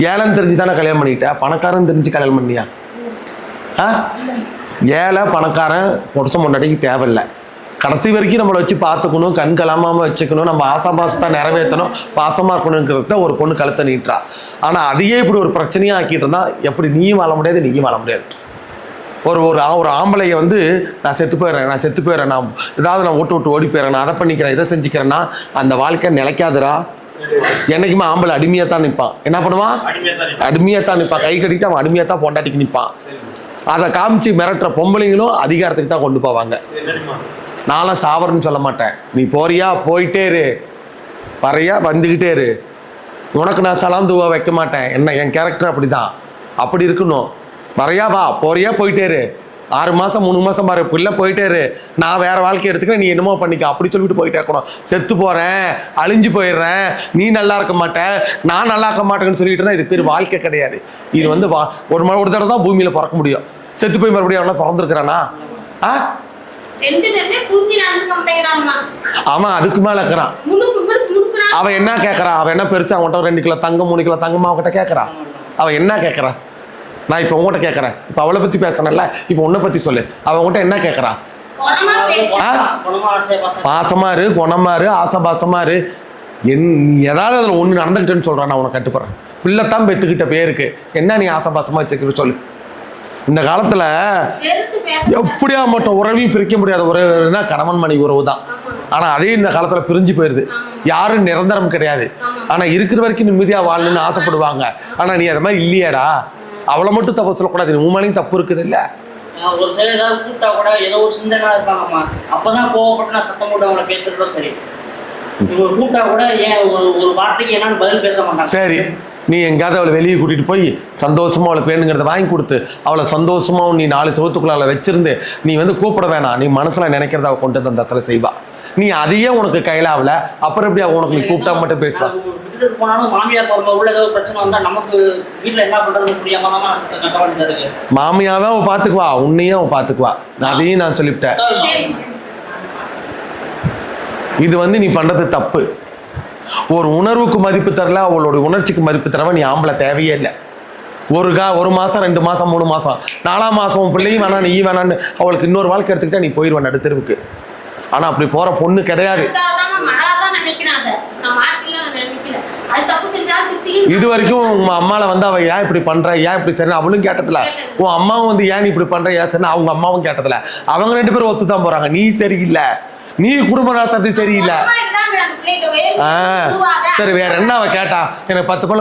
ஏழைன்னு தெரிஞ்சு தானே கல்யாணம் பண்ணிக்கிட்ட, பணக்காரன் தெரிஞ்சு கல்யாணம் பண்ணியா? ஏழை பணக்காரன் புருஷன் முன்னாடிக்கு தேவையில்லை. கடைசி வரைக்கும் நம்மளை வச்சு பார்த்துக்கணும், கண் கலாமாமல் வச்சுக்கணும், நம்ம ஆசாபாசத்தை நிறைவேற்றணும், பாசமாக இருக்கணுங்கிறத ஒரு பொண்ணு கழுத்தை நீட்டுறா. ஆனால் அதையே இப்படி ஒரு பிரச்சனையாக ஆக்கிட்டு இருந்தா எப்படி நீயும் வாழ முடியாது, நீயும் வாழ முடியாது. ஒரு ஆம்பளையை வந்து நான் செத்து போயிடுறேன், நான் ஏதாவது நான் விட்டு ஓடி போயிடுறேன், நான் அதை பண்ணிக்கிறேன், இதை செஞ்சுக்கிறேன்னா அந்த வாழ்க்கை நிலைக்காதுரா. என்னைக்குமே ஆம்பளை அடிமையாக தான் நிற்பான். என்ன பண்ணுவான்? அடிமையாக தான் நிற்பான். கை கட்டிட்டு அவன் அடிமையாக தான் பொண்டாட்டிக்கு நிற்பான். அதை காமிச்சு மிரட்டுற பொம்பளைங்களும் அதிகாரத்துக்கு தான் கொண்டு போவாங்க. நானும் சாவரன்னு சொல்ல மாட்டேன். நீ போறியா போயிட்டே இரு, வரையா வந்துக்கிட்டே இரு. உனக்கு நான் சலாம் துவா வைக்க மாட்டேன். என்ன என் கேரக்டர் அப்படிதான், அப்படி இருக்கணும். வரையா வா, போறியா போயிட்டே இரு, 6 மாதம் 3 மாதம் பாரு பிள்ளை போயிட்டே இரு, நான் வேற வாழ்க்கை எடுத்துக்கிறேன், நீ என்னமோ பண்ணிக்க அப்படி சொல்லிட்டு போயிட்டே இருக்கணும். செத்து போறேன், அழிஞ்சு போயிடுறேன், நீ நல்லா இருக்க மாட்டேன், நான் நல்லா இருக்க மாட்டேன்னு சொல்லிட்டு தான். இது பேர் வாழ்க்கை கிடையாது. இது வந்து ஒரு தடவை தான் பூமியில பிறக்க முடியும். செத்து போய் மறுபடியும் அவனா பிறந்திருக்கிறானா? அவன் அதுக்கு மேல இருக்கிறான். அவன் என்ன கேட்கறான்? அவன் என்ன பெருசா அவன்கிட்ட 2 கிலோ தங்கம் 3 கிலோ தங்கமா அவன்கிட்ட கேட்கறான்? அவன் என்ன கேட்கறான்? நான் இப்ப உங்ககிட்ட கேட்கறேன். இப்ப அவளை பத்தி பேசணும்ல, இப்ப உன்னை பத்தி சொல்லு. அவன் உன்கிட்ட என்ன கேட்கறான்? பாசமா இரு, குணமா இரு, ஆசபாசமா இரு. நீ ஏதாவது அதுல ஒண்ணு நடந்துக்கிட்டேன்னு சொல்றான், நான் உனக்கு கட்டுப்படுறேன். பிள்ளைத்தான் பெத்துக்கிட்ட பேருக்கு என்ன நீ ஆசபாசமா வச்சுக்கிற சொல்லு. இந்த காலத்துல எப்படியா மட்டும் உறவையும் பிரிக்க முடியாத உறவுனா கணவன் மனைவி உறவு தான். ஆனா அதே இந்த காலத்துல பிரிஞ்சு போயிருது. யாரும் நிரந்தரம் கிடையாது. ஆனா இருக்கிற வரைக்கும் நிம்மதியா வாழணும்னு ஆசைப்படுவாங்க. ஆனா நீ அது மாதிரி இல்லையாடா. அவளை மட்டும் தப்பு சொல்லக்கூடாது, உண்மையிலையும் தப்பு இருக்குது இல்ல. ஒரு சில ஏதாவது கூப்பிட்டா கூட ஏதோ ஒரு சிந்தனை இருப்பாங்கம்மா, அப்பதான் கோவப்பட்டு நான் சத்தம் போட்டு அவங்களை பேசுறதும் சரி. இவங்க கூப்பிட்டா கூட ஏன் ஒரு வார்த்தைக்கு என்னன்னு பதில் பேச மாட்டாங்க. சரி, நீ எங்கேயாவது அவளை வெளியே கூட்டிட்டு போய் சந்தோஷமா அவளுக்கு வேணுங்கிறத வாங்கி கொடுத்து அவளை சந்தோஷமா நீ 4 செவத்துக்குள்ள அவளை வச்சிருந்து நீ வந்து கூப்பிட வேணாம், நீ மனசுல நினைக்கிறத அவ கொண்டு வந்து அந்த இடத்துல செய்வா. நீ அதையே உனக்கு கையில ஆகல, அப்புறம் எப்படி உனக்கு நீ கூப்பிட்டா மட்டும் பேசுவா? போனாலும் மாமியார் போற உள்ள ஏதோ பிரச்சனை வந்தா நமக்கு வீட்டுல என்ன பண்றது முடியாம தான் கட்ட வேண்டியதா இருக்கு. மாமியாவே அவன் பாத்துக்குவா, உன்னையும் அவன் பாத்துக்குவா. அதையும் நான் சொல்லிவிட்டேன். இது வந்து நீ பண்றது தப்பு. ஒரு உணர்வுக்கு மதிப்பு தரல, அவளோட உணர்ச்சிக்கு மதிப்பு தரவ நீ ஆம்பளை தேவையே இல்லை. ஒரு மாசம் 2 மாசம் 3 மாசம் 4ஆம் மாசம் பிள்ளையும் வேணாம் நீ வேணான்னு அவளுக்கு இன்னொரு வாழ்க்கை எடுத்துக்கிட்டா நீ போயிடுவ நடுத்தெருவுக்கு. ஆனா அப்படி போற பொண்ணு கிடையாது. இது வரைக்கும் உங்க அம்மால வந்து அவ ஏன் இப்படி பண்ற, ஏன் இப்படி சரி அவளும் கேட்டதில்ல. உன் அம்மாவும் வந்து ஏன் இப்படி பண்ற ஏன் சரி அவங்க அம்மாவும் கேட்டதில்ல. அவங்க 2 பேரும் ஒத்துதான் போறாங்க. நீ சரியில்லை, நீ குடும்ப நடத்துறது சரியில்லை. சரி வேற என்ன அவ கேட்டா? எனக்கு 10 பணம்